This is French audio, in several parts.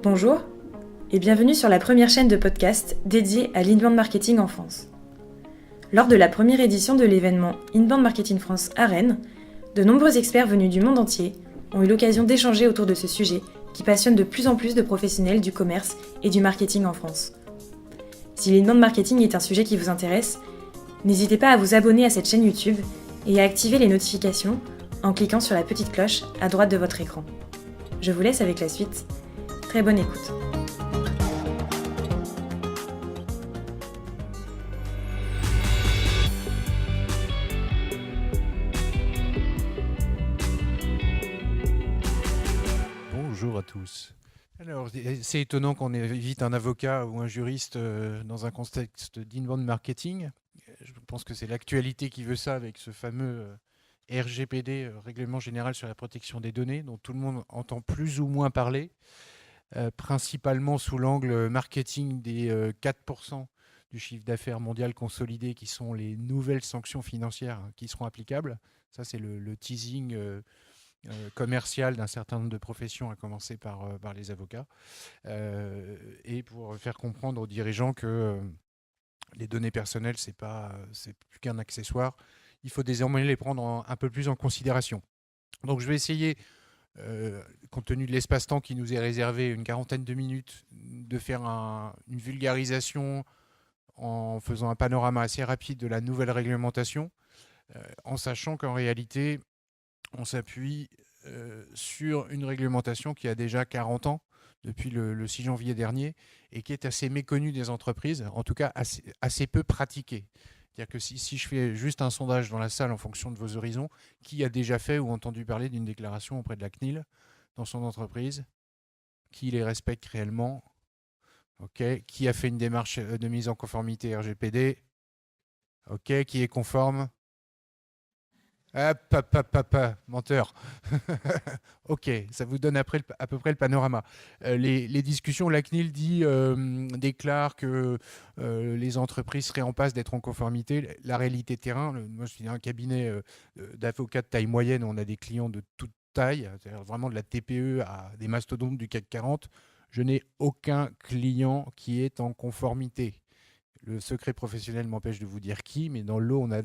Bonjour et bienvenue sur la première chaîne de podcast dédiée à l'inbound marketing en France. Lors de la première édition de l'événement Inbound Marketing France à Rennes, de nombreux experts venus du monde entier ont eu l'occasion d'échanger autour de ce sujet qui passionne de plus en plus de professionnels du commerce et du marketing en France. Si l'inbound marketing est un sujet qui vous intéresse, n'hésitez pas à vous abonner à cette chaîne YouTube et à activer les notifications en cliquant sur la petite cloche à droite de votre écran. Je vous laisse avec la suite. Très bonne écoute. Bonjour à tous. Alors, c'est étonnant qu'on évite un avocat ou un juriste dans un contexte d'inbound marketing. Je pense que c'est l'actualité qui veut ça avec ce fameux RGPD, Règlement général sur la protection des données, dont tout le monde entend plus ou moins parler, principalement sous l'angle marketing des 4% du chiffre d'affaires mondial consolidé qui sont les nouvelles sanctions financières qui seront applicables. Ça, c'est le teasing commercial d'un certain nombre de professions, à commencer par les avocats, et pour faire comprendre aux dirigeants que les données personnelles, c'est plus qu'un accessoire. Il faut désormais les prendre un peu plus en considération. Donc je vais essayer, compte tenu de l'espace-temps qui nous est réservé, une quarantaine de minutes, de faire une vulgarisation en faisant un panorama assez rapide de la nouvelle réglementation, en sachant qu'en réalité, on s'appuie sur une réglementation qui a déjà 40 ans, depuis le 6 janvier dernier, et qui est assez méconnue des entreprises, en tout cas assez peu pratiquée. C'est-à-dire que si je fais juste un sondage dans la salle en fonction de vos horizons, qui a déjà fait ou entendu parler d'une déclaration auprès de la CNIL dans son entreprise? Qui les respecte réellement? Okay. Qui a fait une démarche de mise en conformité RGPD? Okay. Qui est conforme? Menteur. Ok, ça vous donne à peu près le panorama. Les discussions, la CNIL déclare que les entreprises seraient en passe d'être en conformité. La réalité terrain, moi je suis un cabinet d'avocats de taille moyenne, on a des clients de toute taille, c'est-à-dire vraiment de la TPE à des mastodontes du CAC 40. Je n'ai aucun client qui est en conformité. Le secret professionnel m'empêche de vous dire qui, mais dans l'eau, on a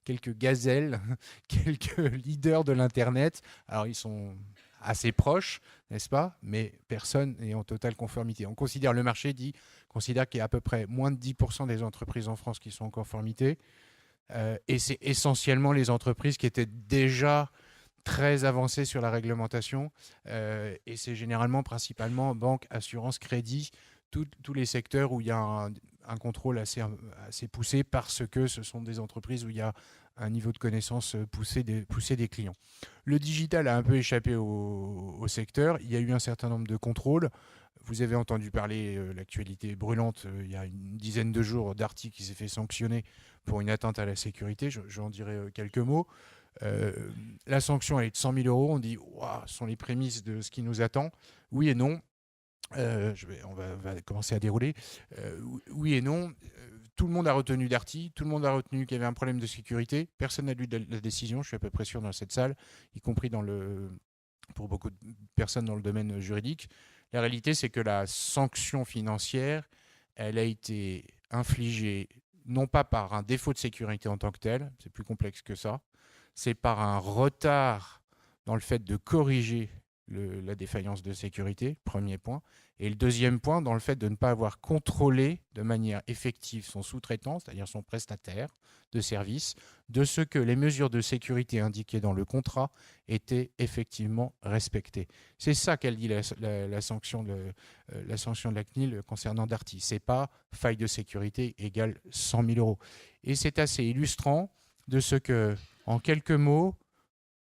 quelques gazelles, quelques leaders de l'Internet. Alors, ils sont assez proches, n'est-ce pas? Mais personne n'est en totale conformité. On considère, le marché considère qu'il y a à peu près moins de 10% des entreprises en France qui sont en conformité. Et c'est essentiellement les entreprises qui étaient déjà très avancées sur la réglementation. Et c'est généralement, principalement, banque, assurance, crédit, tous les secteurs où il y a un contrôle assez poussé, parce que ce sont des entreprises où il y a un niveau de connaissance poussé des clients. Le digital a un peu échappé au secteur. Il y a eu un certain nombre de contrôles. Vous avez entendu parler, l'actualité brûlante, il y a une dizaine de jours, Darty qui s'est fait sanctionner pour une atteinte à la sécurité. J'en dirai quelques mots. La sanction, elle est de 100 000 euros. On dit, wow, ce sont les prémices de ce qui nous attend. Oui et non. On va commencer à dérouler. Oui et non. Tout le monde a retenu Darty, tout le monde a retenu qu'il y avait un problème de sécurité. Personne n'a lu la décision, je suis à peu près sûr, dans cette salle, y compris pour beaucoup de personnes dans le domaine juridique. La réalité, c'est que la sanction financière, elle a été infligée non pas par un défaut de sécurité en tant que tel, c'est plus complexe que ça, c'est par un retard dans le fait de corriger la défaillance de sécurité, premier point. Et le deuxième point, dans le fait de ne pas avoir contrôlé de manière effective son sous-traitant, c'est-à-dire son prestataire de service, de ce que les mesures de sécurité indiquées dans le contrat étaient effectivement respectées. C'est ça qu'elle dit la sanction de la CNIL concernant Darty. Ce n'est pas faille de sécurité égale 100 000 euros. Et c'est assez illustrant de ce que, en quelques mots,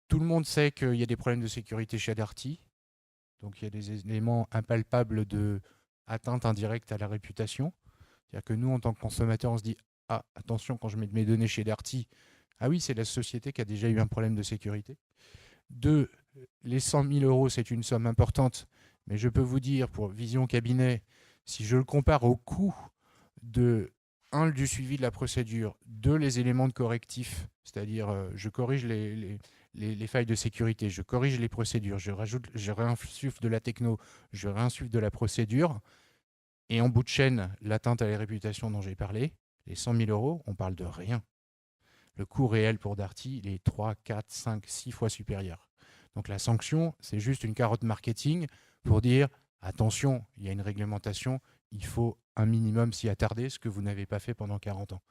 tout le monde sait qu'il y a des problèmes de sécurité chez Darty. Donc il y a des éléments impalpables d'atteinte indirecte à la réputation. C'est-à-dire que nous, en tant que consommateurs, on se dit « Ah, attention, quand je mets mes données chez Darty, ah oui, c'est la société qui a déjà eu un problème de sécurité. » 2, les 100 000 euros, c'est une somme importante. Mais je peux vous dire, pour Vision Cabinet, si je le compare au coût du suivi de la procédure, 2, les éléments de correctif, c'est-à-dire je corrige les failles de sécurité, je corrige les procédures, je réinsuffle de la techno, je réinsuffle de la procédure, et en bout de chaîne, l'atteinte à la réputation dont j'ai parlé, les 100 000 euros, on parle de rien. Le coût réel pour Darty, il est 3, 4, 5, 6 fois supérieur. Donc la sanction, c'est juste une carotte marketing pour dire attention, il y a une réglementation, il faut un minimum s'y attarder, ce que vous n'avez pas fait pendant 40 ans.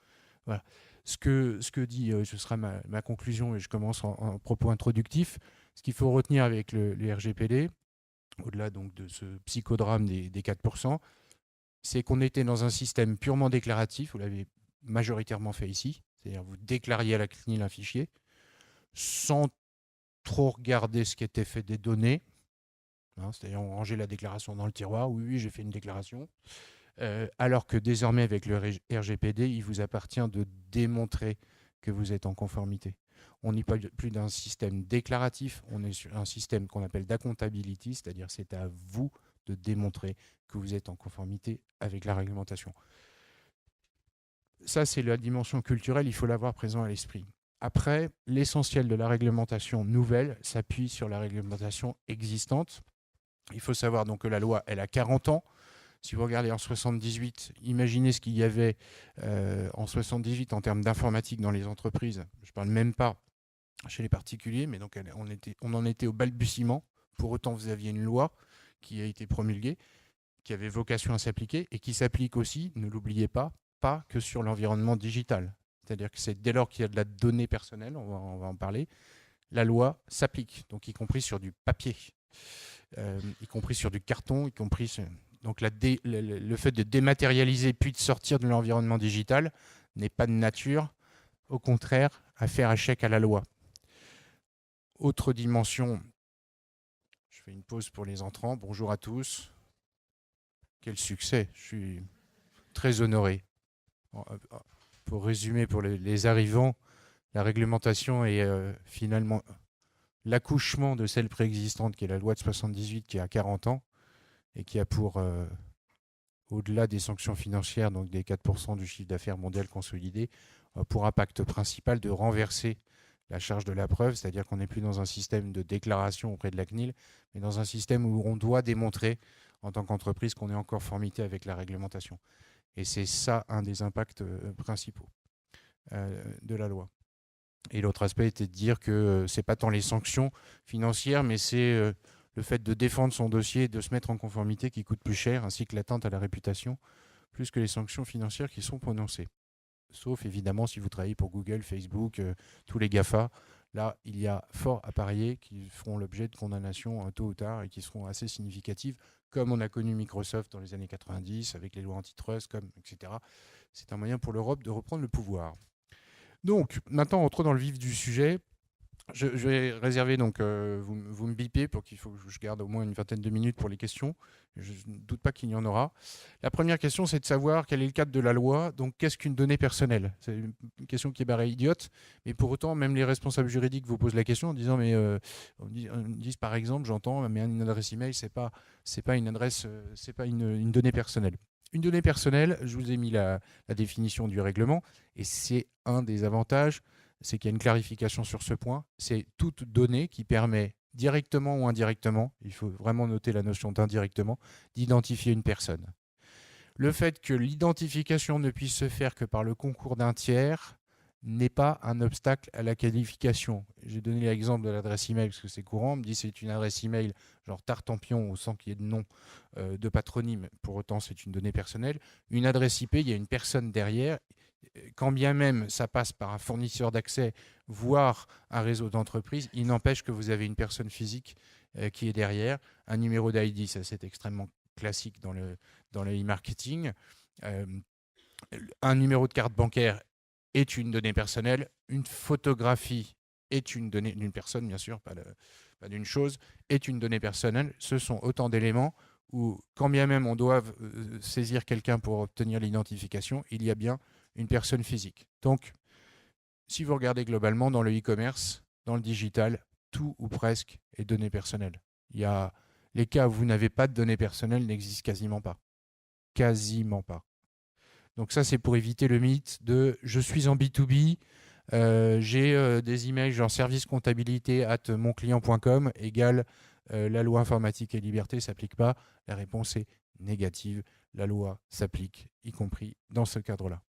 Voilà. Ce que dit, ce sera ma conclusion et je commence en propos introductif. Ce qu'il faut retenir avec le RGPD, au-delà donc de ce psychodrame des 4%, c'est qu'on était dans un système purement déclaratif, vous l'avez majoritairement fait ici, c'est-à-dire vous déclariez à la CNIL un fichier, sans trop regarder ce qui était fait des données, hein, c'est-à-dire on rangeait la déclaration dans le tiroir, oui, j'ai fait une déclaration, alors que désormais avec le RGPD, il vous appartient de démontrer que vous êtes en conformité. On n'est pas plus d'un système déclaratif, on est sur un système qu'on appelle d'accountability, c'est-à-dire c'est à vous de démontrer que vous êtes en conformité avec la réglementation. Ça, c'est la dimension culturelle, il faut l'avoir présent à l'esprit. Après, l'essentiel de la réglementation nouvelle s'appuie sur la réglementation existante. Il faut savoir donc que la loi, elle a 40 ans. Si vous regardez en 78, imaginez ce qu'il y avait en 78 en termes d'informatique dans les entreprises. Je ne parle même pas chez les particuliers, mais donc on en était au balbutiement. Pour autant, vous aviez une loi qui a été promulguée, qui avait vocation à s'appliquer et qui s'applique aussi, ne l'oubliez pas que sur l'environnement digital. C'est-à-dire que c'est dès lors qu'il y a de la donnée personnelle, on va en parler, la loi s'applique, donc y compris sur du papier, y compris sur du carton, y compris sur... Donc le fait de dématérialiser puis de sortir de l'environnement digital n'est pas de nature, au contraire, à faire échec à la loi. Autre dimension, je fais une pause pour les entrants. Bonjour à tous. Quel succès, je suis très honoré. Pour résumer, pour les arrivants, la réglementation est finalement l'accouchement de celle préexistante qui est la loi de 78 qui a 40 ans et qui a pour, au-delà des sanctions financières, donc des 4% du chiffre d'affaires mondial consolidé, pour impact principal de renverser la charge de la preuve, c'est-à-dire qu'on n'est plus dans un système de déclaration auprès de la CNIL, mais dans un système où on doit démontrer en tant qu'entreprise qu'on est en conformité avec la réglementation. Et c'est ça un des impacts principaux de la loi. Et l'autre aspect était de dire que ce n'est pas tant les sanctions financières, mais c'est le fait de défendre son dossier et de se mettre en conformité qui coûte plus cher, ainsi que l'atteinte à la réputation, plus que les sanctions financières qui sont prononcées. Sauf évidemment si vous travaillez pour Google, Facebook, tous les GAFA. Là, il y a fort à parier qui feront l'objet de condamnations tôt ou tard et qui seront assez significatives, comme on a connu Microsoft dans les années 90 avec les lois antitrust, etc. C'est un moyen pour l'Europe de reprendre le pouvoir. Donc, maintenant, entrons dans le vif du sujet. Je vais réserver, donc, vous me bipez pour qu'il faut que je garde au moins une vingtaine de minutes pour les questions. Je ne doute pas qu'il y en aura. La première question, c'est de savoir quel est le cadre de la loi. Donc, qu'est-ce qu'une donnée personnelle? C'est une question qui est barrée idiote, mais pour autant, même les responsables juridiques vous posent la question en disant, mais on dit par exemple, j'entends, mais une adresse email, c'est pas une adresse, c'est pas une donnée personnelle. Une donnée personnelle, je vous ai mis la définition du règlement, et c'est un des avantages, c'est qu'il y a une clarification sur ce point. C'est toute donnée qui permet directement ou indirectement, il faut vraiment noter la notion d'indirectement, d'identifier une personne. Le fait que l'identification ne puisse se faire que par le concours d'un tiers n'est pas un obstacle à la qualification. J'ai donné l'exemple de l'adresse email parce que c'est courant. On me dit que c'est une adresse email genre Tartampion sans qu'il y ait de nom de patronyme. Pour autant, c'est une donnée personnelle. Une adresse IP, il y a une personne derrière. Quand bien même ça passe par un fournisseur d'accès, voire un réseau d'entreprise, il n'empêche que vous avez une personne physique qui est derrière. Un numéro d'ID, ça c'est extrêmement classique dans le e-marketing. Un numéro de carte bancaire est une donnée personnelle. Une photographie est une donnée d'une personne, bien sûr, pas d'une chose, est une donnée personnelle. Ce sont autant d'éléments où, quand bien même on doit saisir quelqu'un pour obtenir l'identification, il y a bien une personne physique. Donc, si vous regardez globalement dans le e-commerce, dans le digital, tout ou presque est données personnelles. Il y a les cas où vous n'avez pas de données personnelles n'existent quasiment pas. Quasiment pas. Donc ça, c'est pour éviter le mythe de « je suis en B2B, J'ai des emails genre servicecomptabilité@monclient.com égale la loi informatique et liberté s'applique pas. La réponse est négative. La loi s'applique, y compris dans ce cadre-là.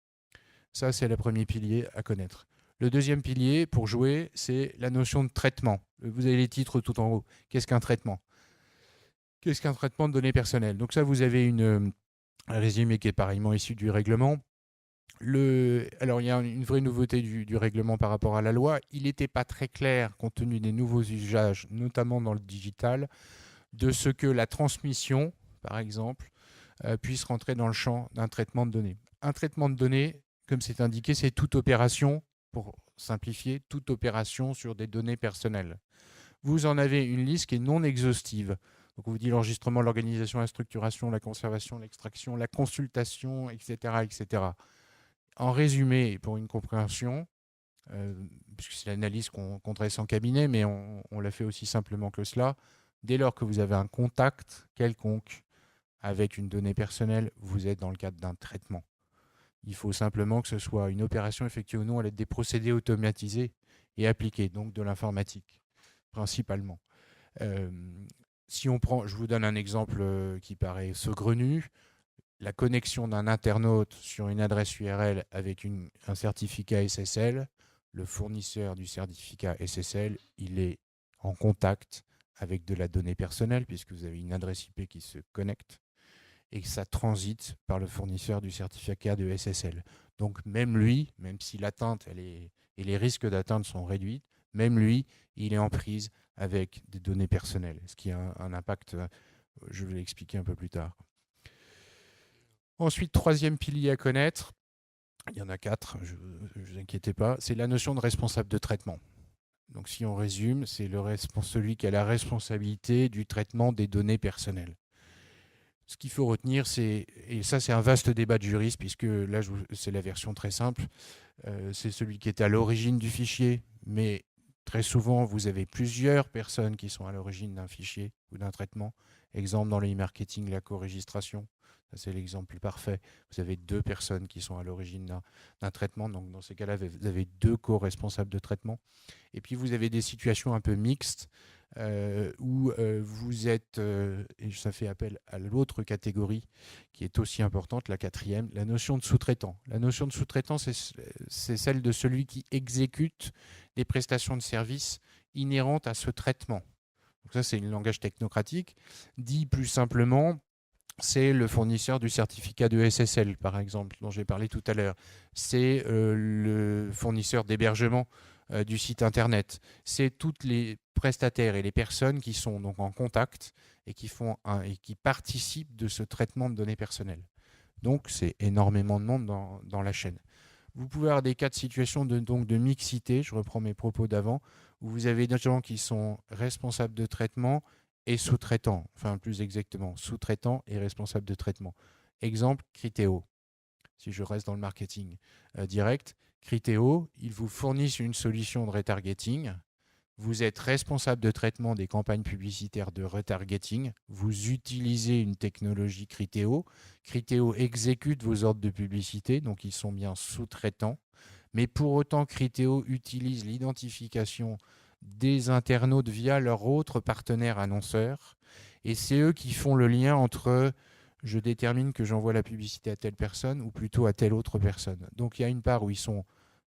Ça, c'est le premier pilier à connaître. Le deuxième pilier, pour jouer, c'est la notion de traitement. Vous avez les titres tout en haut. Qu'est-ce qu'un traitement? Qu'est-ce qu'un traitement de données personnelles? Donc ça, vous avez un résumé qui est pareillement issu du règlement. Alors, il y a une vraie nouveauté du règlement par rapport à la loi. Il n'était pas très clair, compte tenu des nouveaux usages, notamment dans le digital, de ce que la transmission, par exemple, puisse rentrer dans le champ d'un traitement de données. Un traitement de données, comme c'est indiqué, c'est toute opération, pour simplifier, toute opération sur des données personnelles. Vous en avez une liste qui est non exhaustive. Donc, on vous dit l'enregistrement, l'organisation, la structuration, la conservation, l'extraction, la consultation, etc., etc. En résumé, pour une compréhension, puisque c'est l'analyse qu'on dresse en cabinet, mais on l'a fait aussi simplement que cela, dès lors que vous avez un contact quelconque avec une donnée personnelle, vous êtes dans le cadre d'un traitement. Il faut simplement que ce soit une opération effectuée ou non à l'aide des procédés automatisés et appliqués, donc de l'informatique, principalement. Euh, Si on prend, je vous donne un exemple qui paraît saugrenu, la connexion d'un internaute sur une adresse URL avec un certificat SSL, le fournisseur du certificat SSL, il est en contact avec de la donnée personnelle, puisque vous avez une adresse IP qui se connecte, et que ça transite par le fournisseur du certificat de SSL. Donc même lui, même si l'atteinte et les risques d'atteinte sont réduits, même lui, il est en prise avec des données personnelles, ce qui a un impact, je vais l'expliquer un peu plus tard. Ensuite, troisième pilier à connaître, il y en a 4, ne vous inquiétez pas, c'est la notion de responsable de traitement. Donc si on résume, c'est celui qui a la responsabilité du traitement des données personnelles. Ce qu'il faut retenir, et ça c'est un vaste débat de juristes, puisque là c'est la version très simple, c'est celui qui est à l'origine du fichier, mais très souvent vous avez plusieurs personnes qui sont à l'origine d'un fichier ou d'un traitement. Exemple dans le e-marketing, la co-registration, c'est l'exemple parfait. Vous avez 2 personnes qui sont à l'origine d'un traitement, donc dans ces cas-là, vous avez 2 co-responsables de traitement. Et puis vous avez des situations un peu mixtes où vous êtes, et ça fait appel à l'autre catégorie qui est aussi importante, la quatrième, la notion de sous-traitant. La notion de sous-traitant, c'est celle de celui qui exécute des prestations de services inhérentes à ce traitement. Donc ça, c'est un langage technocratique. Dit plus simplement, c'est le fournisseur du certificat de SSL, par exemple, dont j'ai parlé tout à l'heure. C'est le fournisseur d'hébergement du site internet. C'est toutes les prestataires et les personnes qui sont donc en contact et qui participent de ce traitement de données personnelles. Donc, c'est énormément de monde dans la chaîne. Vous pouvez avoir des cas de situation de mixité, je reprends mes propos d'avant, où vous avez des gens qui sont responsables de traitement et sous-traitants, enfin plus exactement, sous-traitants et responsables de traitement. Exemple, Criteo. Si je reste dans le marketing direct, Criteo, ils vous fournissent une solution de retargeting. Vous êtes responsable de traitement des campagnes publicitaires de retargeting. Vous utilisez une technologie Criteo. Criteo exécute vos ordres de publicité, donc ils sont bien sous-traitants. Mais pour autant, Criteo utilise l'identification des internautes via leur autre partenaire annonceur. Et c'est eux qui font le lien entre je détermine que j'envoie la publicité à telle personne ou plutôt à telle autre personne. Donc il y a une part où ils sont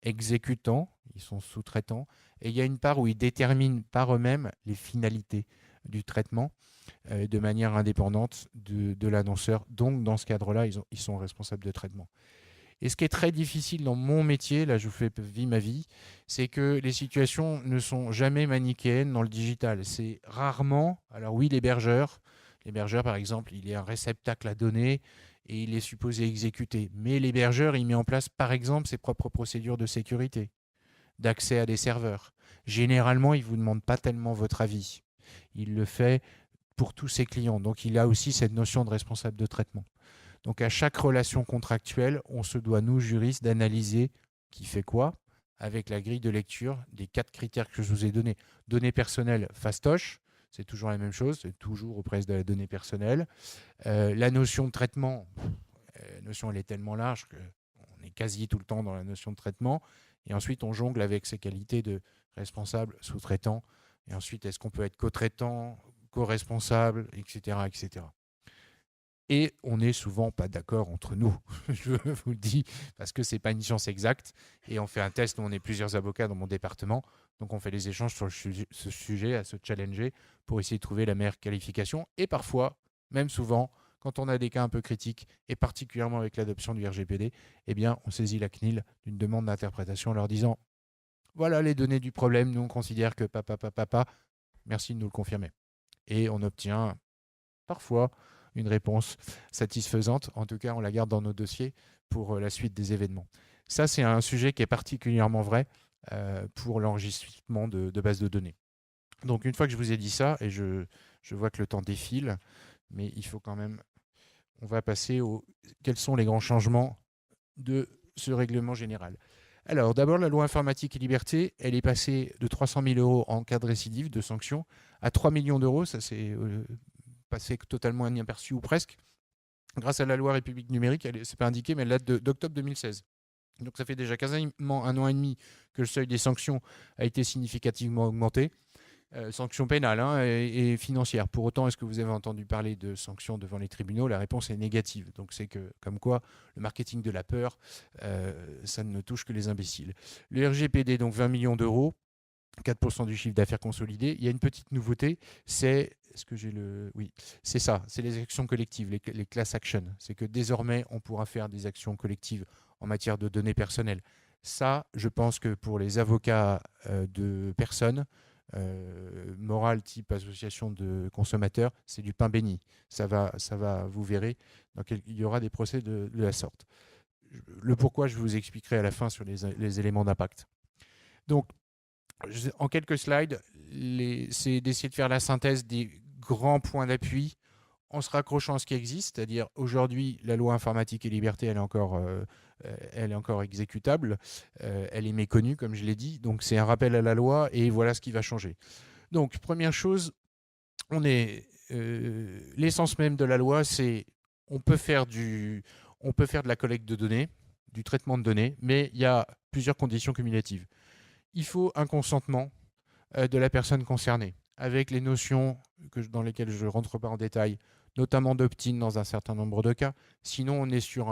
exécutants, ils sont sous-traitants, et il y a une part où ils déterminent par eux-mêmes les finalités du traitement de manière indépendante de l'annonceur. Donc dans ce cadre-là, ils sont responsables de traitement. Et ce qui est très difficile dans mon métier, là je vous fais vivre ma vie, c'est que les situations ne sont jamais manichéennes dans le digital. C'est rarement, alors oui l'hébergeur par exemple, il est un réceptacle à données et il est supposé exécuter. Mais l'hébergeur, il met en place par exemple ses propres procédures de sécurité, d'accès à des serveurs. Généralement, il ne vous demande pas tellement votre avis. Il le fait pour tous ses clients. Donc il a aussi cette notion de responsable de traitement. Donc à chaque relation contractuelle, on se doit, nous, juristes, d'analyser qui fait quoi avec la grille de lecture des 4 critères que je vous ai donnés. Données personnelles, fastoche, c'est toujours la même chose, c'est toujours auprès de la donnée personnelle. La notion de traitement, la notion elle est tellement large qu'on est quasi tout le temps dans la notion de traitement. Et ensuite, on jongle avec ses qualités de responsable, sous-traitant. Et ensuite, est-ce qu'on peut être co-traitant, co-responsable, etc., etc. Et on n'est souvent pas d'accord entre nous, je vous le dis, parce que ce n'est pas une science exacte. Et on fait un test, nous on est plusieurs avocats dans mon département, donc on fait des échanges sur ce sujet, à se challenger pour essayer de trouver la meilleure qualification. Et parfois, même souvent, quand on a des cas un peu critiques, et particulièrement avec l'adoption du RGPD, eh bien, on saisit la CNIL d'une demande d'interprétation en leur disant « Voilà les données du problème, nous on considère que papa, merci de nous le confirmer. » Et on obtient parfois une réponse satisfaisante. En tout cas, on la garde dans nos dossiers pour la suite des événements. Ça, c'est un sujet qui est particulièrement vrai pour l'enregistrement de bases de données. Donc, une fois que je vous ai dit ça, et je vois que le temps défile, mais il faut quand même... On va passer aux... Quels sont les grands changements de ce règlement général? Alors, d'abord, la loi informatique et liberté, elle est passée de 300 000 euros en cas de récidive, de sanctions, à 3 millions d'euros. Ça, c'est passé totalement inaperçu ou presque. Grâce à la loi République numérique, c'est pas indiqué, mais elle date d'octobre 2016. Donc ça fait déjà quasiment un an et demi que le seuil des sanctions a été significativement augmenté. Sanctions pénales et financières. Pour autant, est-ce que vous avez entendu parler de sanctions devant les tribunaux? La réponse est négative. Donc c'est que, comme quoi, le marketing de la peur, ça ne touche que les imbéciles. Le RGPD, donc 20 millions d'euros, 4% du chiffre d'affaires consolidé. Il y a une petite nouveauté, c'est... Est-ce que j'ai le... Oui, c'est ça, c'est les actions collectives, les class actions. C'est que désormais, on pourra faire des actions collectives en matière de données personnelles. Ça, je pense que pour les avocats de personnes, morales type association de consommateurs, c'est du pain béni. Ça va, vous verrez, il y aura des procès de la sorte. Le pourquoi, je vous expliquerai à la fin sur les éléments d'impact. Donc, en quelques slides, c'est d'essayer de faire la synthèse des grands points d'appui en se raccrochant à ce qui existe, c'est-à-dire aujourd'hui, la loi informatique et liberté, elle est encore exécutable, elle est méconnue, comme je l'ai dit, donc c'est un rappel à la loi et voilà ce qui va changer. Donc, première chose, l'essence même de la loi, c'est on peut faire de la collecte de données, du traitement de données, mais il y a plusieurs conditions cumulatives. Il faut un consentement de la personne concernée, avec les notions dans lesquelles je ne rentre pas en détail, notamment d'opt-in dans un certain nombre de cas. Sinon, on est sur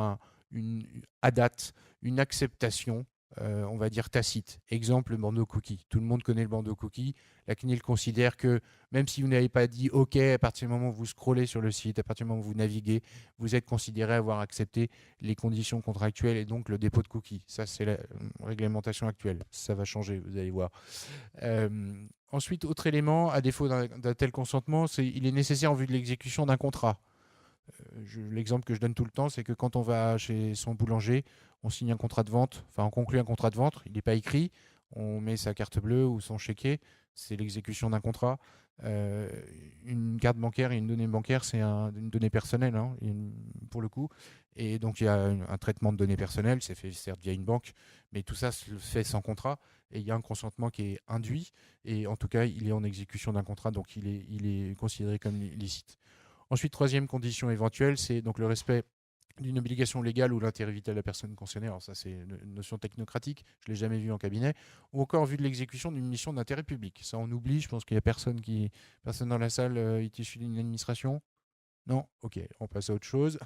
une acceptation, on va dire tacite. Exemple, le bandeau cookie. Tout le monde connaît le bandeau cookie. La CNIL considère que même si vous n'avez pas dit OK, à partir du moment où vous scrollez sur le site, à partir du moment où vous naviguez, vous êtes considéré avoir accepté les conditions contractuelles et donc le dépôt de cookies. Ça, c'est la réglementation actuelle. Ça va changer, vous allez voir. Ensuite, autre élément, à défaut d'un tel consentement, il est nécessaire en vue de l'exécution d'un contrat. L'exemple que je donne tout le temps, c'est que quand on va chez son boulanger, on signe un contrat de vente, enfin on conclut un contrat de vente, il n'est pas écrit, on met sa carte bleue ou son chéquier, c'est l'exécution d'un contrat. Une carte bancaire et une donnée bancaire, c'est une donnée personnelle, pour le coup. Et donc il y a un traitement de données personnelles, c'est fait certes via une banque, mais tout ça se fait sans contrat. Et il y a un consentement qui est induit, et en tout cas, il est en exécution d'un contrat, donc il est considéré comme licite. Ensuite, troisième condition éventuelle, c'est donc le respect d'une obligation légale ou l'intérêt vital de la personne concernée. Alors ça, c'est une notion technocratique, je ne l'ai jamais vu en cabinet. Ou encore en vue de l'exécution d'une mission d'intérêt public. Ça, on oublie, je pense qu'il n'y a personne dans la salle est issu d'une administration. Non? Ok, on passe à autre chose.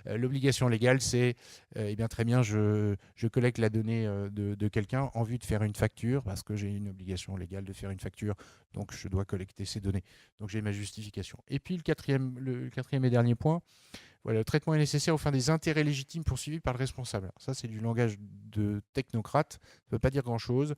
L'obligation légale, c'est, eh bien très bien, je collecte la donnée de quelqu'un en vue de faire une facture, parce que j'ai une obligation légale de faire une facture, donc je dois collecter ces données. Donc j'ai ma justification. Et puis le quatrième et dernier point, voilà, le traitement est nécessaire aux fins des intérêts légitimes poursuivis par le responsable. Alors ça, c'est du langage de technocrate, ça ne veut pas dire grand-chose.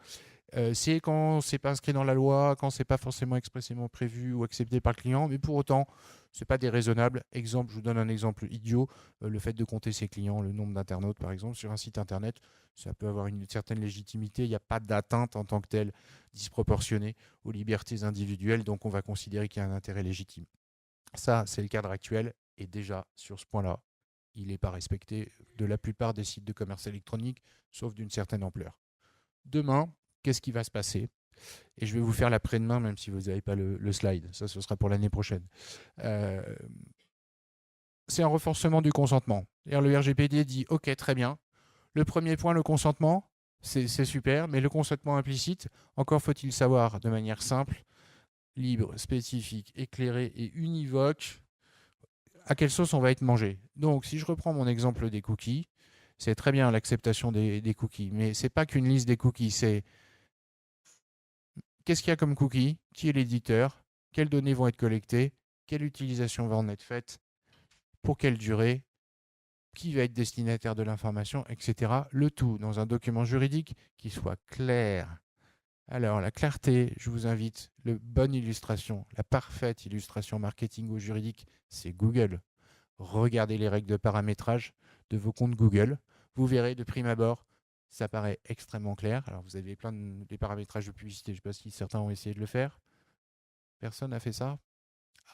C'est quand c'est pas inscrit dans la loi, quand c'est pas forcément expressément prévu ou accepté par le client, mais pour autant, c'est pas déraisonnable. Exemple, je vous donne un exemple idiot, le fait de compter ses clients, le nombre d'internautes par exemple, sur un site internet, ça peut avoir une certaine légitimité, il n'y a pas d'atteinte en tant que telle disproportionnée aux libertés individuelles, donc on va considérer qu'il y a un intérêt légitime. Ça, c'est le cadre actuel, et déjà, sur ce point-là, il n'est pas respecté de la plupart des sites de commerce électronique, sauf d'une certaine ampleur. Demain, qu'est-ce qui va se passer? Et je vais vous faire l'après-demain, même si vous n'avez pas le slide. Ça, ce sera pour l'année prochaine. C'est un renforcement du consentement. Le RGPD dit, OK, très bien. Le premier point, le consentement, c'est super, mais le consentement implicite, encore faut-il savoir de manière simple, libre, spécifique, éclairée et univoque à quelle sauce on va être mangé. Donc, si je reprends mon exemple des cookies, c'est très bien l'acceptation des cookies, mais c'est pas qu'une liste des cookies, c'est qu'est-ce qu'il y a comme cookies, qui est l'éditeur, quelles données vont être collectées, quelle utilisation va en être faite, pour quelle durée, qui va être destinataire de l'information, etc. Le tout dans un document juridique qui soit clair. Alors, la clarté, je vous invite, la bonne illustration, la parfaite illustration marketing ou juridique, c'est Google. Regardez les règles de paramétrage de vos comptes Google. Vous verrez de prime abord, ça paraît extrêmement clair. Alors, vous avez plein de paramétrages de publicité. Je ne sais pas si certains ont essayé de le faire. Personne n'a fait ça?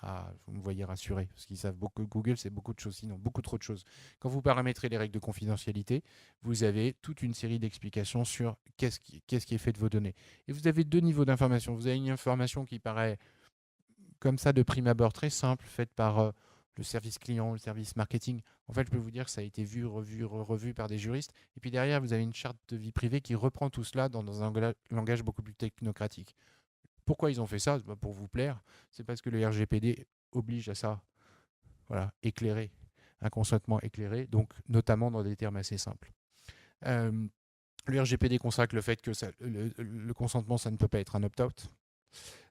Ah, vous me voyez rassuré, parce qu'ils savent beaucoup. Google, c'est beaucoup de choses, sinon beaucoup trop de choses. Quand vous paramétrez les règles de confidentialité, vous avez toute une série d'explications sur qu'est-ce qui est fait de vos données. Et vous avez deux niveaux d'information. Vous avez une information qui paraît comme ça de prime abord très simple, faite par le service client, le service marketing. En fait, je peux vous dire que ça a été vu, revu, revu par des juristes. Et puis derrière, vous avez une charte de vie privée qui reprend tout cela dans un langage beaucoup plus technocratique. Pourquoi ils ont fait ça? Pour vous plaire. C'est parce que le RGPD oblige à ça. Voilà, éclairé, un consentement éclairé, donc notamment dans des termes assez simples. Euh, le RGPD consacre le fait que le consentement, ça ne peut pas être un opt-out.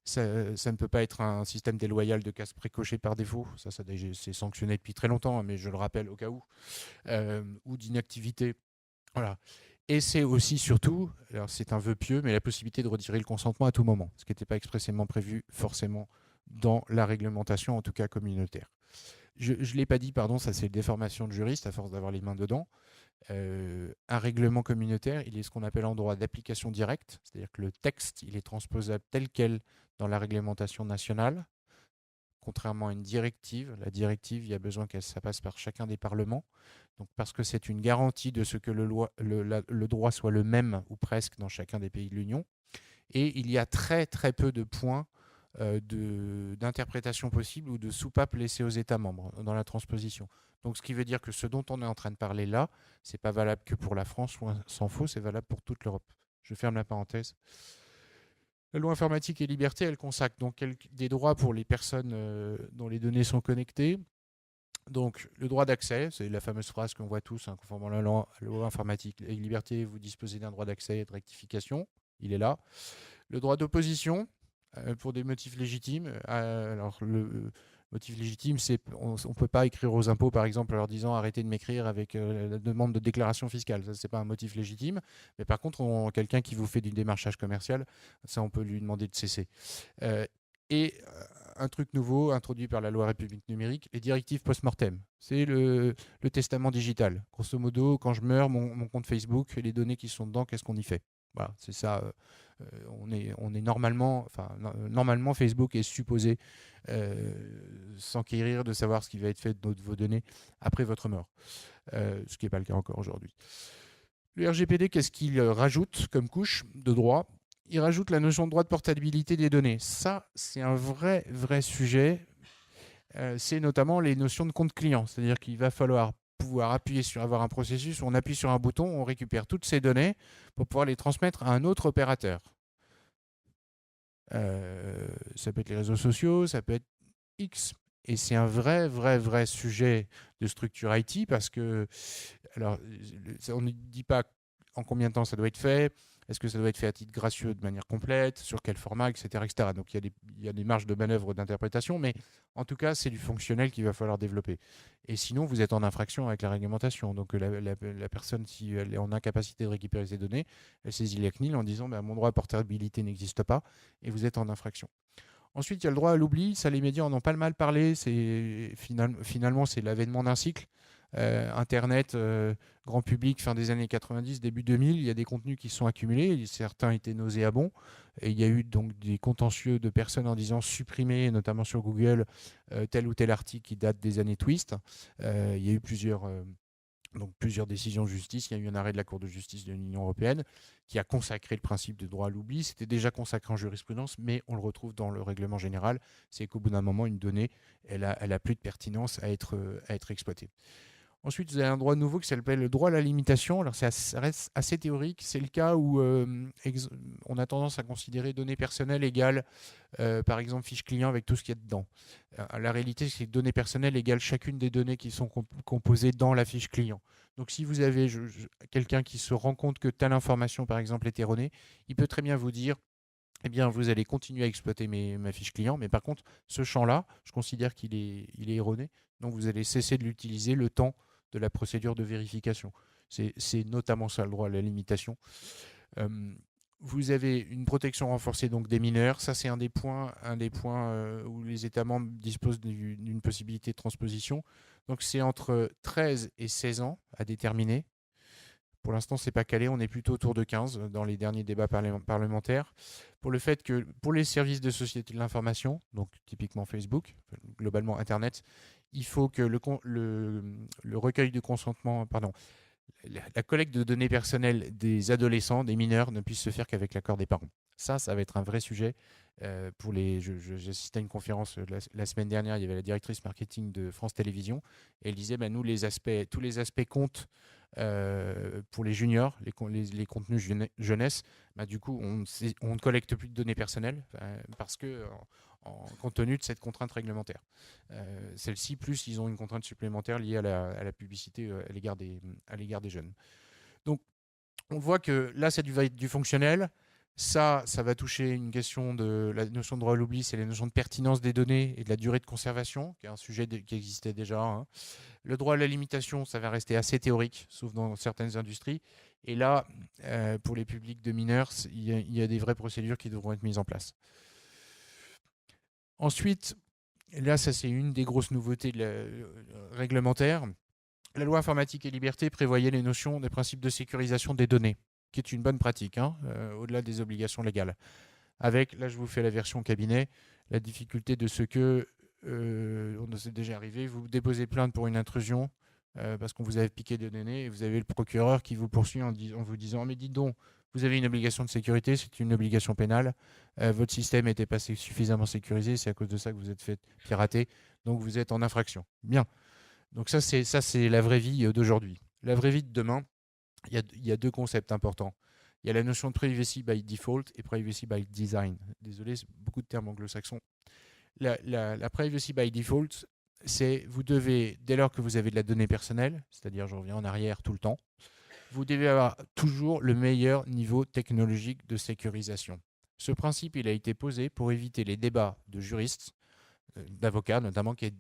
Ça ne peut pas être un système déloyal de casse précoché par défaut. Ça c'est sanctionné depuis très longtemps, mais je le rappelle au cas où. Ou d'inactivité. Voilà. Et c'est aussi surtout, alors c'est un vœu pieux, mais la possibilité de retirer le consentement à tout moment, ce qui n'était pas expressément prévu forcément dans la réglementation, en tout cas communautaire. Je ne l'ai pas dit, pardon, ça c'est une déformation de juriste à force d'avoir les mains dedans. Un règlement communautaire, il est ce qu'on appelle en droit d'application directe, c'est-à-dire que le texte, il est transposable tel quel dans la réglementation nationale, contrairement à une directive. La directive, il y a besoin que ça passe par chacun des parlements, donc parce que c'est une garantie de ce que le droit soit le même ou presque dans chacun des pays de l'Union. Et il y a très très peu de points d'interprétation possible ou de soupape laissées aux États membres dans la transposition. Donc ce qui veut dire que ce dont on est en train de parler là, c'est pas valable que pour la France, loin s'en faut, c'est valable pour toute l'Europe. Je ferme la parenthèse. La loi informatique et liberté, elle consacre donc des droits pour les personnes dont les données sont connectées. Donc le droit d'accès, c'est la fameuse phrase qu'on voit tous, hein, conformément à la loi informatique et liberté, vous disposez d'un droit d'accès et de rectification, il est là. Le droit d'opposition, pour des motifs légitimes. Alors, le motif légitime, c'est on ne peut pas écrire aux impôts, par exemple, en leur disant arrêtez de m'écrire avec la demande de déclaration fiscale. Ça, c'est pas un motif légitime. Mais par contre, quelqu'un qui vous fait du démarchage commercial, ça, on peut lui demander de cesser. Euh, et un truc nouveau introduit par la loi République numérique, les directives post-mortem. C'est le testament digital. Grosso modo, quand je meurs, mon compte Facebook, les données qui sont dedans, qu'est-ce qu'on y fait? Voilà, c'est ça. On est normalement, normalement, Facebook est supposé s'enquérir de savoir ce qui va être fait de vos données après votre mort, ce qui n'est pas le cas encore aujourd'hui. Le RGPD, qu'est-ce qu'il rajoute comme couche de droit? Il rajoute la notion de droit de portabilité des données. Ça, c'est un vrai sujet. C'est notamment les notions de compte client, c'est-à-dire qu'il va falloir pouvoir avoir un processus où on appuie sur un bouton, on récupère toutes ces données pour pouvoir les transmettre à un autre opérateur. Ça peut être les réseaux sociaux, ça peut être X. Et c'est un vrai sujet de structure IT parce que, alors, on ne dit pas en combien de temps ça doit être fait, est-ce que ça doit être fait à titre gracieux de manière complète, sur quel format, etc. etc. Donc il y a des marges de manœuvre d'interprétation, mais en tout cas, c'est du fonctionnel qu'il va falloir développer. Et sinon, vous êtes en infraction avec la réglementation. Donc la personne, si elle est en incapacité de récupérer ces données, elle saisit la CNIL en disant mon droit à portabilité n'existe pas et vous êtes en infraction. Ensuite, il y a le droit à l'oubli. Ça, les médias en ont pas mal parlé. Finalement, c'est l'avènement d'un cycle. Internet, grand public, fin des années 90, début 2000, il y a des contenus qui se sont accumulés. Certains étaient nauséabonds. Et il y a eu donc des contentieux de personnes en disant supprimer, notamment sur Google, tel ou tel article qui date des années Twist. Il y a eu plusieurs décisions de justice. Il y a eu un arrêt de la Cour de justice de l'Union européenne qui a consacré le principe de droit à l'oubli. C'était déjà consacré en jurisprudence, mais on le retrouve dans le règlement général. C'est qu'au bout d'un moment, une donnée, elle a plus de pertinence à être exploitée. Ensuite, vous avez un droit nouveau qui s'appelle le droit à la limitation. Alors, ça reste assez théorique. C'est le cas où on a tendance à considérer données personnelles égales, par exemple, fiche client avec tout ce qu'il y a dedans. La réalité, c'est que données personnelles égale chacune des données qui sont composées dans la fiche client. Donc, si vous avez quelqu'un qui se rend compte que telle information, par exemple, est erronée, il peut très bien vous dire, eh bien, vous allez continuer à exploiter ma fiche client, mais par contre, ce champ-là, je considère il est erroné, donc vous allez cesser de l'utiliser le temps de la procédure de vérification. C'est notamment ça le droit à la limitation. Euh, Vous avez une protection renforcée donc des mineurs. Ça, c'est un des points où les États membres disposent d'une possibilité de transposition. Donc, c'est entre 13 et 16 ans à déterminer. Pour l'instant, c'est pas calé, on est plutôt autour de 15 dans les derniers débats parlementaires. Pour le fait que pour les services de société de l'information, donc typiquement Facebook, globalement Internet, il faut que le recueil de consentement, pardon, la collecte de données personnelles des adolescents, des mineurs, ne puisse se faire qu'avec l'accord des parents. Ça va être un vrai sujet. J'ai assisté à une conférence la semaine dernière, il y avait la directrice marketing de France Télévisions, et elle disait, nous, tous les aspects comptent pour les juniors, les contenus jeunesse. Du coup, on ne collecte plus de données personnelles parce que, compte tenu de cette contrainte réglementaire. Celle-ci, plus ils ont une contrainte supplémentaire liée à la publicité à l'égard des jeunes. Donc, on voit que là, ça va être du fonctionnel. Ça va toucher une question de la notion de droit à l'oubli, c'est la notion de pertinence des données et de la durée de conservation, qui est un sujet qui existait déjà. Hein. Le droit à la limitation, ça va rester assez théorique, sauf dans certaines industries. Et là, pour les publics de mineurs, il y a des vraies procédures qui devront être mises en place. Ensuite, là, ça c'est une des grosses nouveautés réglementaires. La loi informatique et liberté prévoyait les notions des principes de sécurisation des données, qui est une bonne pratique, au-delà des obligations légales. Avec, là je vous fais la version cabinet, la difficulté de ce que, on nous est déjà arrivé, vous déposez plainte pour une intrusion parce qu'on vous avait piqué des données et vous avez le procureur qui vous poursuit en vous disant « mais dites donc, vous avez une obligation de sécurité, c'est une obligation pénale, votre système n'était pas suffisamment sécurisé, c'est à cause de ça que vous êtes fait pirater, donc vous êtes en infraction. » Bien. Donc ça, c'est la vraie vie d'aujourd'hui. La vraie vie de demain, il y a deux concepts importants. Il y a la notion de privacy by default et privacy by design. Désolé, c'est beaucoup de termes anglo-saxons. La privacy by default, c'est vous devez, dès lors que vous avez de la donnée personnelle, c'est-à-dire je reviens en arrière tout le temps, vous devez avoir toujours le meilleur niveau technologique de sécurisation. Ce principe, il a été posé pour éviter les débats de juristes, d'avocats notamment, qui est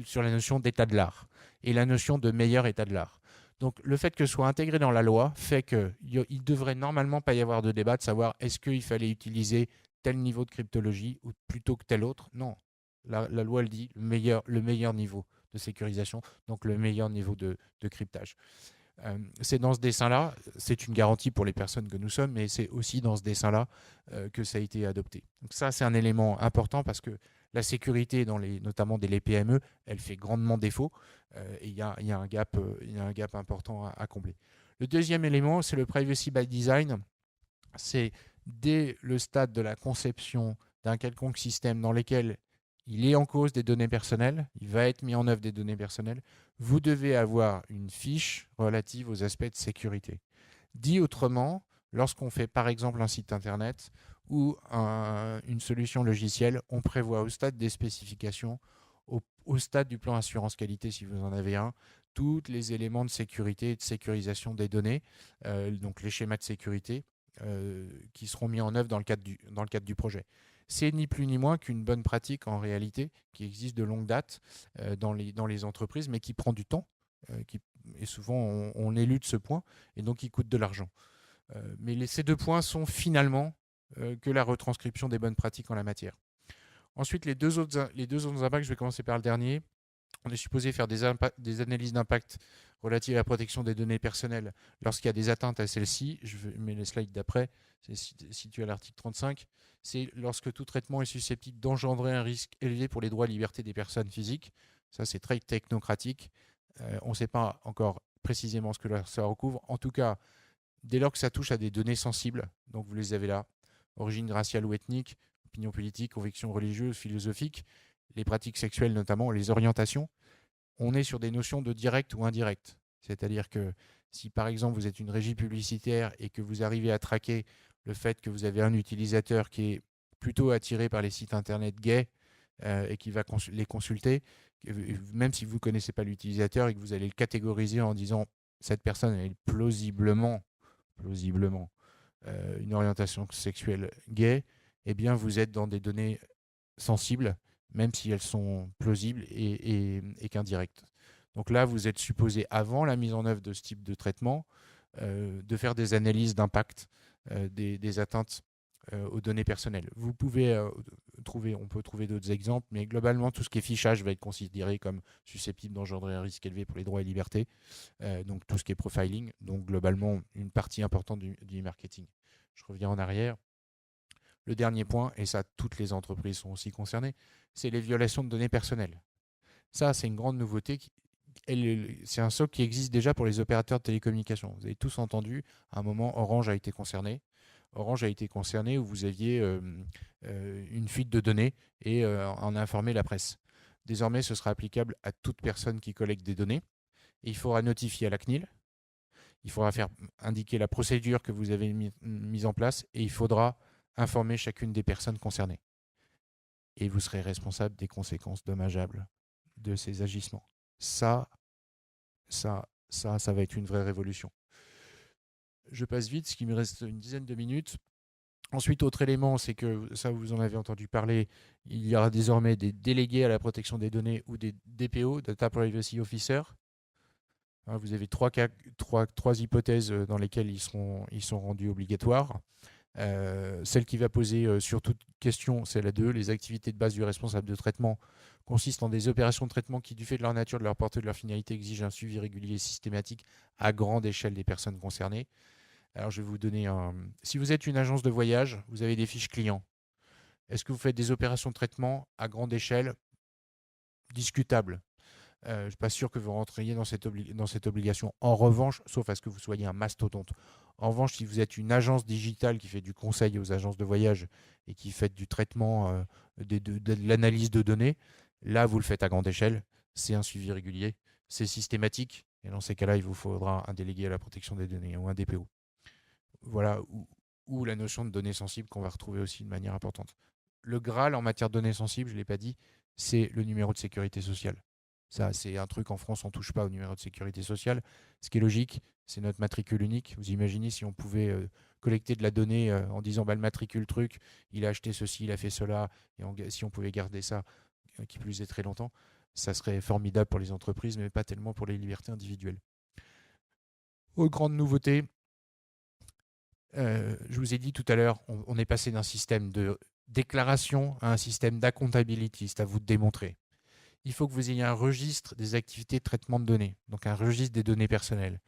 sur la notion d'état de l'art et la notion de meilleur état de l'art. Donc le fait que ce soit intégré dans la loi fait qu'il ne devrait normalement pas y avoir de débat de savoir est-ce qu'il fallait utiliser tel niveau de cryptologie ou plutôt que tel autre. Non, la loi elle dit le meilleur niveau de sécurisation, donc le meilleur niveau de cryptage. C'est dans ce dessin-là, c'est une garantie pour les personnes que nous sommes, mais c'est aussi dans ce dessin-là que ça a été adopté. Donc ça, c'est un élément important parce que la sécurité, notamment les PME, elle fait grandement défaut et il y a un gap important à combler. Le deuxième élément, c'est le privacy by design. C'est dès le stade de la conception d'un quelconque système dans lequel il est en cause des données personnelles, il va être mis en œuvre des données personnelles, vous devez avoir une fiche relative aux aspects de sécurité. Dit autrement, lorsqu'on fait par exemple un site internet ou une solution logicielle, on prévoit au stade des spécifications, au stade du plan assurance qualité si vous en avez un, tous les éléments de sécurité et de sécurisation des données, donc les schémas de sécurité qui seront mis en œuvre dans le cadre du projet. C'est ni plus ni moins qu'une bonne pratique en réalité qui existe de longue date dans les entreprises, mais qui prend du temps. Et souvent, on élude ce point et donc il coûte de l'argent. Mais ces deux points sont finalement que la retranscription des bonnes pratiques en la matière. Ensuite, les deux autres impacts, je vais commencer par le dernier. On est supposé faire des analyses d'impact relatives à la protection des données personnelles lorsqu'il y a des atteintes à celles-ci. Je mets les slides d'après, c'est situé à l'article 35. C'est lorsque tout traitement est susceptible d'engendrer un risque élevé pour les droits et libertés des personnes physiques. Ça, c'est très technocratique. On ne sait pas encore précisément ce que ça recouvre. En tout cas, dès lors que ça touche à des données sensibles, donc vous les avez là, origine raciale ou ethnique, opinion politique, conviction religieuse, philosophique, les pratiques sexuelles notamment, les orientations, on est sur des notions de direct ou indirect. C'est-à-dire que si par exemple vous êtes une régie publicitaire et que vous arrivez à traquer le fait que vous avez un utilisateur qui est plutôt attiré par les sites internet gays et qui va les consulter, même si vous ne connaissez pas l'utilisateur et que vous allez le catégoriser en disant cette personne est plausiblement une orientation sexuelle gay, eh bien vous êtes dans des données sensibles, même si elles sont plausibles et qu'indirectes. Donc là, vous êtes supposé, avant la mise en œuvre de ce type de traitement, de faire des analyses d'impact des atteintes aux données personnelles. Vous pouvez on peut trouver d'autres exemples, mais globalement, tout ce qui est fichage va être considéré comme susceptible d'engendrer un risque élevé pour les droits et libertés. Donc tout ce qui est profiling, donc globalement une partie importante du marketing. Je reviens en arrière. Le dernier point, et ça toutes les entreprises sont aussi concernées, c'est les violations de données personnelles. Ça, c'est une grande nouveauté. C'est un SOC qui existe déjà pour les opérateurs de télécommunications. Vous avez tous entendu, à un moment, Orange a été concerné. Orange a été concerné où vous aviez une fuite de données et en a informé la presse. Désormais, ce sera applicable à toute personne qui collecte des données. Et il faudra notifier à la CNIL. Il faudra faire indiquer la procédure que vous avez mise en place et il faudra informer chacune des personnes concernées. Et vous serez responsable des conséquences dommageables de ces agissements. Ça va être une vraie révolution. Je passe vite, ce qui me reste une dizaine de minutes. Ensuite, autre élément, c'est que, ça vous en avez entendu parler, il y aura désormais des délégués à la protection des données ou des DPO, Data Privacy Officer. Vous avez trois hypothèses dans lesquelles ils sont rendus obligatoires. Celle qui va poser sur toute question, c'est la 2. Les activités de base du responsable de traitement consistent en des opérations de traitement qui, du fait de leur nature, de leur portée, de leur finalité, exigent un suivi régulier et systématique à grande échelle des personnes concernées. Alors, je vais vous donner un... Si vous êtes une agence de voyage, vous avez des fiches clients. Est-ce que vous faites des opérations de traitement à grande échelle? Discutable. Je ne suis pas sûr que vous rentriez dans cette obligation. En revanche, sauf à ce que vous soyez un mastodonte. En revanche, si vous êtes une agence digitale qui fait du conseil aux agences de voyage et qui fait du traitement, de l'analyse de données, là, vous le faites à grande échelle. C'est un suivi régulier, c'est systématique. Et dans ces cas-là, il vous faudra un délégué à la protection des données ou un DPO. Voilà, ou la notion de données sensibles qu'on va retrouver aussi de manière importante. Le Graal en matière de données sensibles, je ne l'ai pas dit, c'est le numéro de sécurité sociale. Ça, c'est un truc en France, on ne touche pas au numéro de sécurité sociale. Ce qui est logique, c'est notre matricule unique. Vous imaginez si on pouvait collecter de la donnée en disant bah, le matricule truc, il a acheté ceci, il a fait cela, et si on pouvait garder ça, qui plus est très longtemps, ça serait formidable pour les entreprises, mais pas tellement pour les libertés individuelles. Autre grande nouveauté, je vous ai dit tout à l'heure, on est passé d'un système de déclaration à un système d'accountability. C'est à vous de démontrer. Il faut que vous ayez un registre des activités de traitement de données, donc un registre des données personnelles.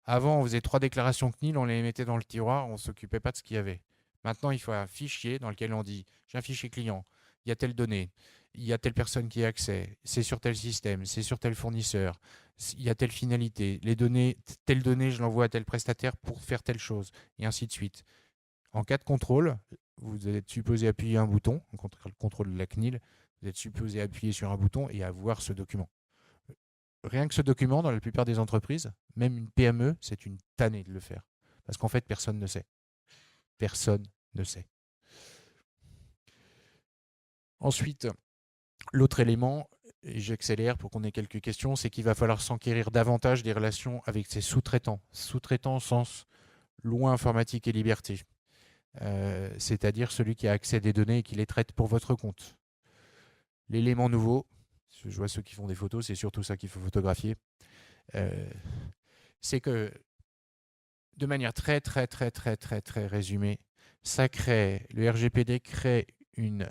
Avant, on faisait 3 déclarations CNIL, on les mettait dans le tiroir, on ne s'occupait pas de ce qu'il y avait. Maintenant, il faut un fichier dans lequel on dit j'ai un fichier client, il y a telle donnée, il y a telle personne qui a accès, c'est sur tel système, c'est sur tel fournisseur, il y a telle finalité, telle donnée, je l'envoie à tel prestataire pour faire telle chose, et ainsi de suite. En cas de contrôle, vous êtes supposé appuyer un bouton, le contrôle de la CNIL, vous êtes supposé appuyer sur un bouton et avoir ce document. Rien que ce document, dans la plupart des entreprises, même une PME, c'est une tannée de le faire. Parce qu'en fait, personne ne sait. Personne ne sait. Ensuite, l'autre élément, et j'accélère pour qu'on ait quelques questions, c'est qu'il va falloir s'enquérir davantage des relations avec ses sous-traitants. Sous-traitants au sens loi informatique et liberté. C'est-à-dire celui qui a accès à des données et qui les traite pour votre compte. L'élément nouveau, je vois ceux qui font des photos, c'est surtout ça qu'il faut photographier, c'est que de manière très résumée, le RGPD crée une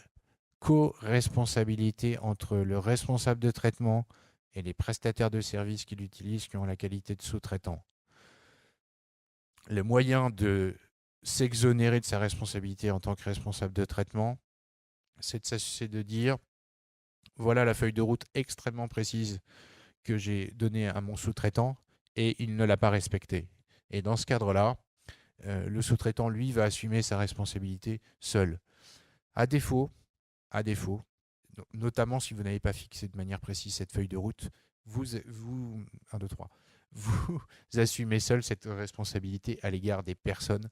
co-responsabilité entre le responsable de traitement et les prestataires de services qui l'utilisent, qui ont la qualité de sous-traitant. Le moyen de s'exonérer de sa responsabilité en tant que responsable de traitement, c'est de dire voilà la feuille de route extrêmement précise que j'ai donnée à mon sous-traitant et il ne l'a pas respectée. Et dans ce cadre-là, le sous-traitant, lui, va assumer sa responsabilité seul. À défaut, notamment si vous n'avez pas fixé de manière précise cette feuille de route, vous 1, 2, 3, vous assumez seul cette responsabilité à l'égard des personnes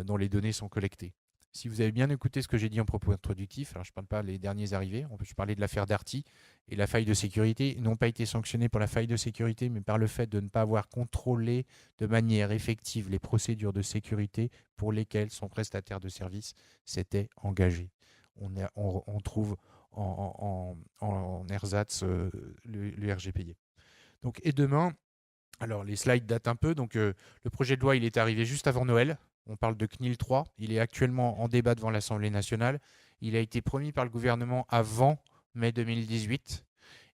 dont les données sont collectées. Si vous avez bien écouté ce que j'ai dit en propos introductif, alors je ne parle pas des derniers arrivés, je parlais de l'affaire Darty et la faille de sécurité, n'ont pas été sanctionnés pour la faille de sécurité, mais par le fait de ne pas avoir contrôlé de manière effective les procédures de sécurité pour lesquelles son prestataire de service s'était engagé. On trouve en ersatz le RGPD. Donc, et demain, alors les slides datent un peu, donc le projet de loi il est arrivé juste avant Noël, on parle de CNIL 3, il est actuellement en débat devant l'Assemblée nationale, il a été promis par le gouvernement avant mai 2018,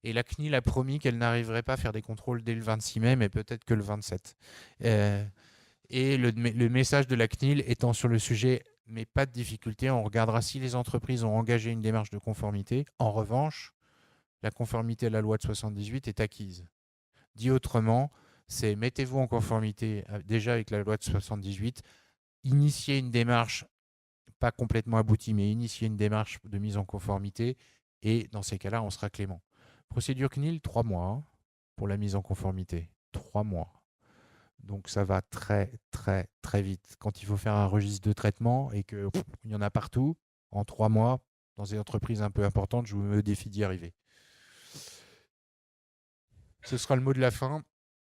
et la CNIL a promis qu'elle n'arriverait pas à faire des contrôles dès le 26 mai, mais peut-être que le 27. Et le message de la CNIL étant sur le sujet, mais pas de difficulté, on regardera si les entreprises ont engagé une démarche de conformité. En revanche, la conformité à la loi de 78 est acquise. Dit autrement, c'est mettez-vous en conformité déjà avec la loi de 78, initiez une démarche, pas complètement aboutie, mais initiez une démarche de mise en conformité, et dans ces cas-là, on sera clément. Procédure CNIL, 3 mois pour la mise en conformité. 3 mois. Donc ça va très très très vite. Quand il faut faire un registre de traitement et qu'il y en a partout, en 3 mois, dans des entreprises un peu importantes, je me défie d'y arriver. Ce sera le mot de la fin.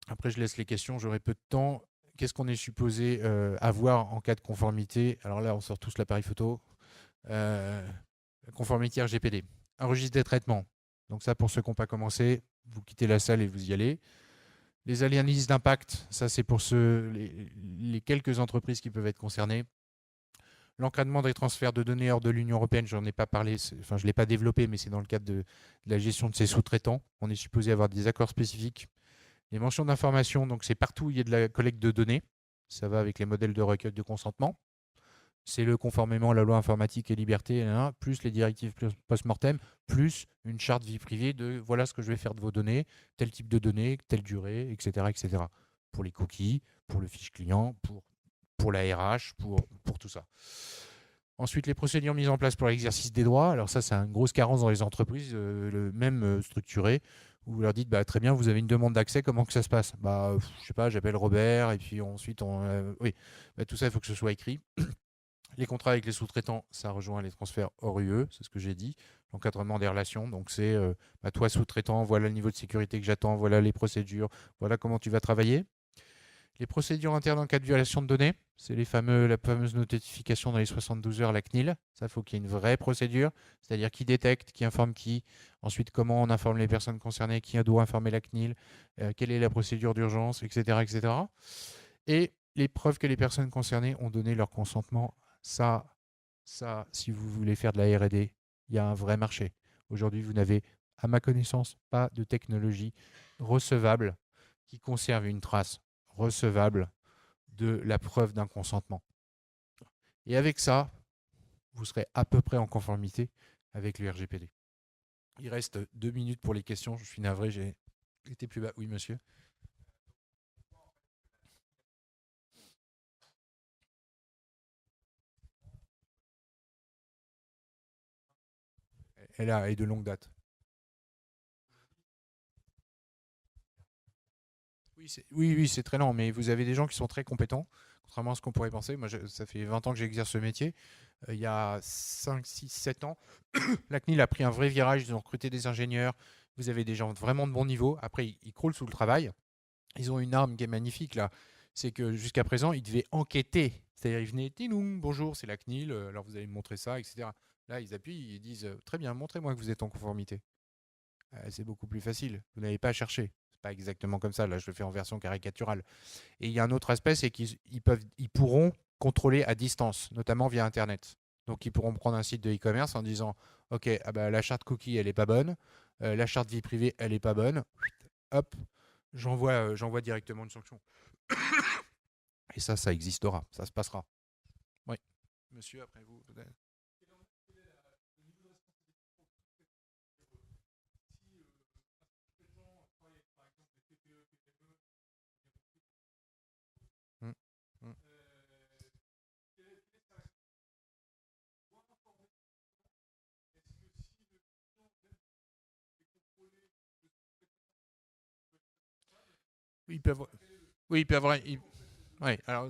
Après, je laisse les questions, j'aurai peu de temps. Qu'est-ce qu'on est supposé avoir en cas de conformité? Alors là, on sort tous l'appareil photo. Conformité RGPD. Un registre des traitements. Donc ça, pour ceux qui n'ont pas commencé, vous quittez la salle et vous y allez. Les analyses d'impact, ça c'est pour les quelques entreprises qui peuvent être concernées. L'encadrement des transferts de données hors de l'Union européenne, j'en ai pas parlé, enfin je ne l'ai pas développé, mais c'est dans le cadre de la gestion de ces sous-traitants. On est supposé avoir des accords spécifiques. Les mentions d'information, donc c'est partout où il y a de la collecte de données. Ça va avec les modèles de recueil de consentement. C'est le conformément à la loi informatique et liberté, plus les directives post-mortem, plus une charte vie privée de voilà ce que je vais faire de vos données, tel type de données, telle durée, etc. etc. Pour les cookies, pour le fiche client, pour la RH, pour tout ça. Ensuite, les procédures mises en place pour l'exercice des droits. Alors ça, c'est une grosse carence dans les entreprises, même structurées, où vous leur dites, bah, très bien, vous avez une demande d'accès, comment que ça se passe? Bah, je sais pas, j'appelle Robert, et puis ensuite, oui, bah, tout ça, il faut que ce soit écrit. Les contrats avec les sous-traitants, ça rejoint les transferts hors UE, c'est ce que j'ai dit. L'encadrement des relations, donc c'est toi sous-traitant, voilà le niveau de sécurité que j'attends, voilà les procédures, voilà comment tu vas travailler. Les procédures internes en cas de violation de données, c'est la fameuse notification dans les 72 heures, la CNIL. Ça, il faut qu'il y ait une vraie procédure, c'est-à-dire qui détecte, qui informe qui. Ensuite, comment on informe les personnes concernées, qui doit informer la CNIL, quelle est la procédure d'urgence, etc., etc. Et les preuves que les personnes concernées ont donné leur consentement. Ça, si vous voulez faire de la R&D, il y a un vrai marché. Aujourd'hui, vous n'avez, à ma connaissance, pas de technologie recevable qui conserve une trace recevable de la preuve d'un consentement. Et avec ça, vous serez à peu près en conformité avec le RGPD. Il reste 2 minutes pour les questions. Je suis navré, j'ai été plus bas. Oui, monsieur. Elle est de longue date. Oui, c'est très lent, mais vous avez des gens qui sont très compétents, contrairement à ce qu'on pourrait penser. Moi, ça fait 20 ans que j'exerce ce métier. Il y a 5, 6, 7 ans, la CNIL a pris un vrai virage. Ils ont recruté des ingénieurs. Vous avez des gens vraiment de bon niveau. Après, ils croulent sous le travail. Ils ont une arme qui est magnifique, là. C'est que jusqu'à présent, ils devaient enquêter. C'est-à-dire, ils venaient, Tinoum, bonjour, c'est la CNIL, alors vous allez me montrer ça, etc. Là, ils appuient, ils disent, très bien, montrez-moi que vous êtes en conformité. C'est beaucoup plus facile. Vous n'avez pas à chercher. C'est pas exactement comme ça. Là, je le fais en version caricaturale. Et il y a un autre aspect, c'est ils pourront contrôler à distance, notamment via Internet. Donc, ils pourront prendre un site de e-commerce en disant, OK, ah bah, la charte cookie, elle n'est pas bonne. La charte vie privée, elle n'est pas bonne. Hop, j'envoie directement une sanction. Et ça existera. Ça se passera. Oui. Monsieur, après vous, peut-être. Mm, mm. Ils peuvent, oui, ils peuvent avoir. Ouais, alors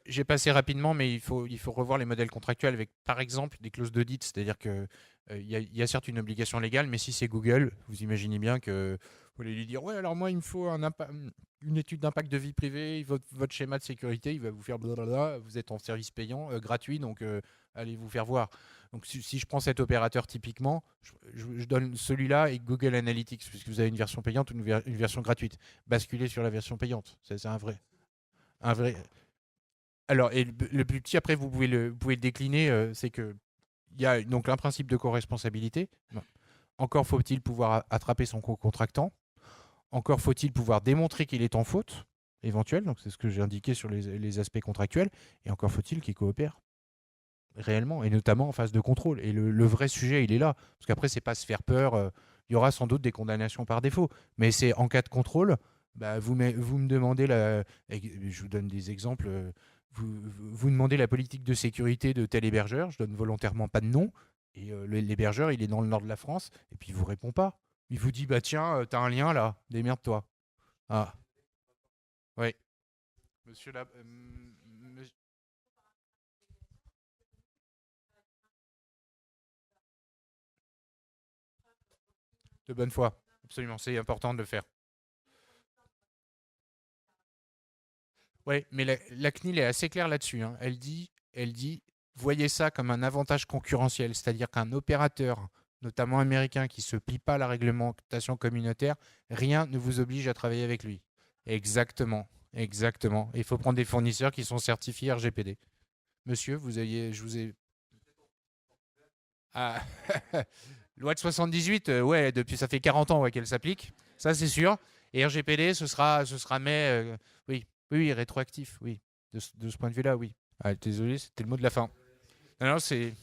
j'ai passé rapidement, mais il faut revoir les modèles contractuels avec, par exemple, des clauses d'audit. C'est-à-dire que il y a certes une obligation légale, mais si c'est Google, vous imaginez bien que vous allez lui dire, ouais, alors moi, il me faut une étude d'impact de vie privée, votre schéma de sécurité, il va vous faire blablabla, vous êtes en service payant, gratuit, donc allez vous faire voir. Donc si je prends cet opérateur typiquement, je donne celui-là et Google Analytics, puisque vous avez une version payante ou une version gratuite. Basculez sur la version payante, c'est un vrai. Alors, et le plus petit, après, vous pouvez le décliner, c'est que il y a donc un principe de co-responsabilité. Bon. Encore faut-il pouvoir attraper son co-contractant. Encore faut-il pouvoir démontrer qu'il est en faute éventuelle. Donc, c'est ce que j'ai indiqué sur les aspects contractuels. Et encore faut-il qu'il coopère réellement, et notamment en phase de contrôle. Et le vrai sujet, il est là. Parce qu'après, c'est pas se faire peur. Il y aura sans doute des condamnations par défaut. Mais c'est en cas de contrôle, bah, vous me demandez, je vous donne des exemples, vous demandez la politique de sécurité de tel hébergeur, je donne volontairement pas de nom, et l'hébergeur, il est dans le nord de la France, et puis il vous répond pas. Il vous dit, bah tiens, t'as un lien là, démerde-toi. Ah, ouais. Monsieur là, de bonne foi. Absolument, c'est important de le faire. Ouais, mais la CNIL est assez claire là-dessus, hein. Elle dit, voyez ça comme un avantage concurrentiel, c'est-à-dire qu'un opérateur, notamment américain, qui se plie pas à la réglementation communautaire, rien ne vous oblige à travailler avec lui. Exactement, exactement. Il faut prendre des fournisseurs qui sont certifiés RGPD. Monsieur, je vous ai. Ah, loi de 78, ouais, depuis ça fait 40 ans ouais, qu'elle s'applique, ça c'est sûr. Et RGPD, ce sera mai, oui, oui, oui, rétroactif, oui. De ce point de vue-là, oui. Ah, désolé, c'était le mot de la fin. Non, non, c'est